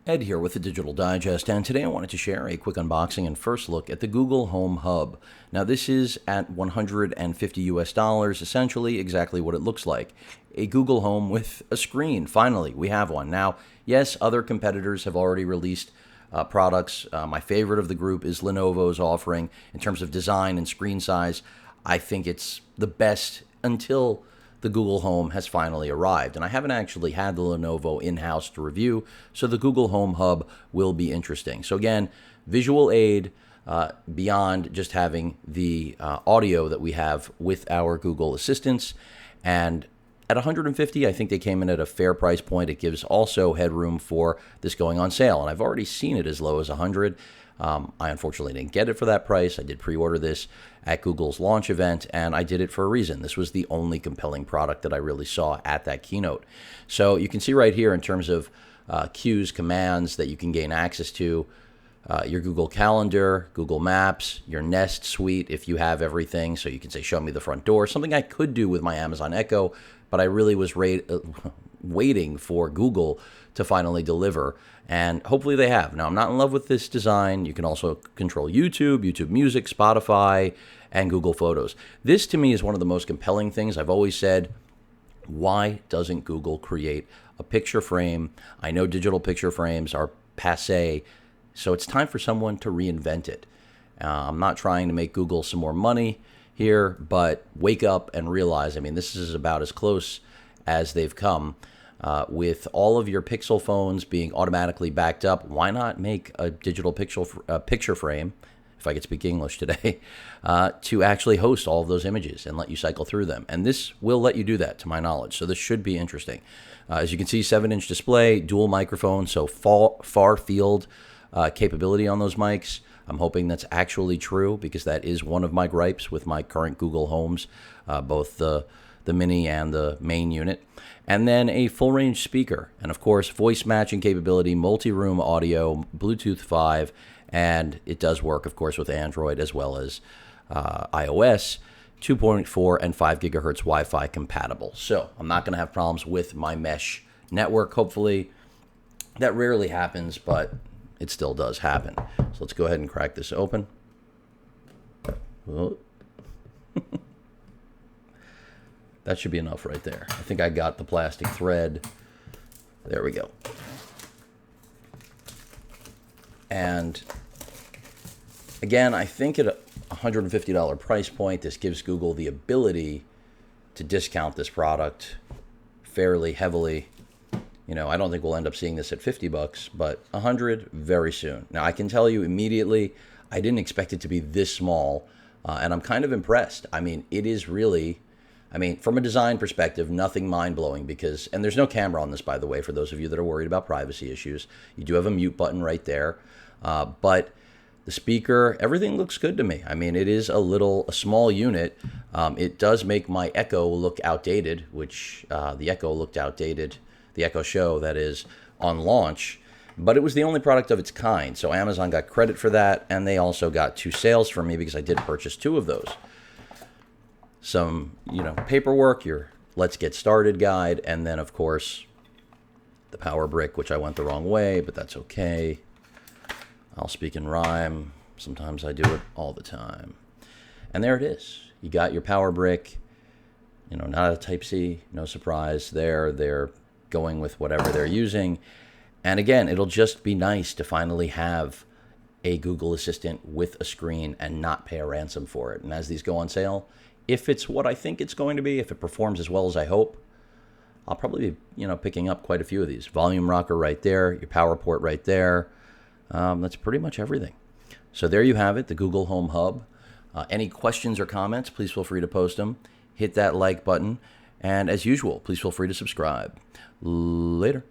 Ed here with the Digital Digest, and today I wanted to share a quick unboxing and first look at the Google Home Hub. Now, this is at 150 US dollars, essentially exactly what it looks like. A Google Home with a screen. Finally, we have one. Now, yes, other competitors have already released products. My favorite of the group is Lenovo's offering in terms of design and screen size. I think it's the best until the Google Home has finally arrived. And I haven't actually had the Lenovo in-house to review, so the Google Home Hub will be interesting. So again, visual aid beyond just having the audio that we have with our Google Assistants. And at 150, I think they came in at a fair price point. It gives also headroom for this going on sale. And I've already seen it as low as 100. I unfortunately didn't get it for that price. I did pre-order this at Google's launch event, and I did it for a reason. This was the only compelling product that I really saw at that keynote. So you can see right here in terms of cues, commands that you can gain access to, your Google Calendar, Google Maps, your Nest suite if you have everything. So you can say, show me the front door, something I could do with my Amazon Echo, but I really was waiting for Google to finally deliver, and hopefully they have. Now, I'm not in love with this design. You can also control YouTube, YouTube Music, Spotify, and Google Photos. This, to me, is one of the most compelling things. I've always said, why doesn't Google create a picture frame? I know digital picture frames are passé, so it's time for someone to reinvent it. I'm not trying to make Google some more money here, but wake up and realize, I mean, this is about as close as they've come. With all of your Pixel phones being automatically backed up, why not make a digital picture frame, if I could speak English today, to actually host all of those images and let you cycle through them? And this will let you do that, to my knowledge, so this should be interesting. As you can see, 7-inch display, dual microphone, so far field capability on those mics. I'm hoping that's actually true, because that is one of my gripes with my current Google Homes, both the Mini and the main unit. And then a full range speaker, and of course voice matching capability, multi-room audio, Bluetooth 5, and it does work, of course, with Android as well as iOS, 2.4 and 5 gigahertz Wi-Fi compatible. So I'm not going to have problems with my mesh network, hopefully. That rarely happens, but it still does happen. So let's go ahead and crack this open. Oh. That should be enough right there. I think I got the plastic thread. There we go. And again, I think at a $150 price point, this gives Google the ability to discount this product fairly heavily. You know, I don't think we'll end up seeing this at 50 bucks, but 100 very soon. Now, I can tell you immediately, I didn't expect it to be this small, and I'm kind of impressed. I mean, it is really, from a design perspective, nothing mind-blowing, because, and there's no camera on this, by the way, for those of you that are worried about privacy issues. You do have a mute button right there, but the speaker, everything looks good to me. I mean, it is a small unit. It does make my Echo look outdated, which the Echo looked outdated, the Echo Show, that is, on launch, but it was the only product of its kind. So Amazon got credit for that, and they also got 2 sales from me because I did purchase 2 of those. Some, paperwork, your Let's Get Started guide, and then, of course, the power brick, which I went the wrong way, but that's okay. I'll speak in rhyme. Sometimes I do it all the time. And there it is. You got your power brick, not a Type-C, no surprise there. They're going with whatever they're using. And again, it'll just be nice to finally have a Google Assistant with a screen and not pay a ransom for it. And as these go on sale, if it's what I think it's going to be, if it performs as well as I hope, I'll probably be, picking up quite a few of these. Volume rocker right there, your power port right there. That's pretty much everything. So there you have it, the Google Home Hub. Any questions or comments, please feel free to post them. Hit that like button. And as usual, please feel free to subscribe. Later.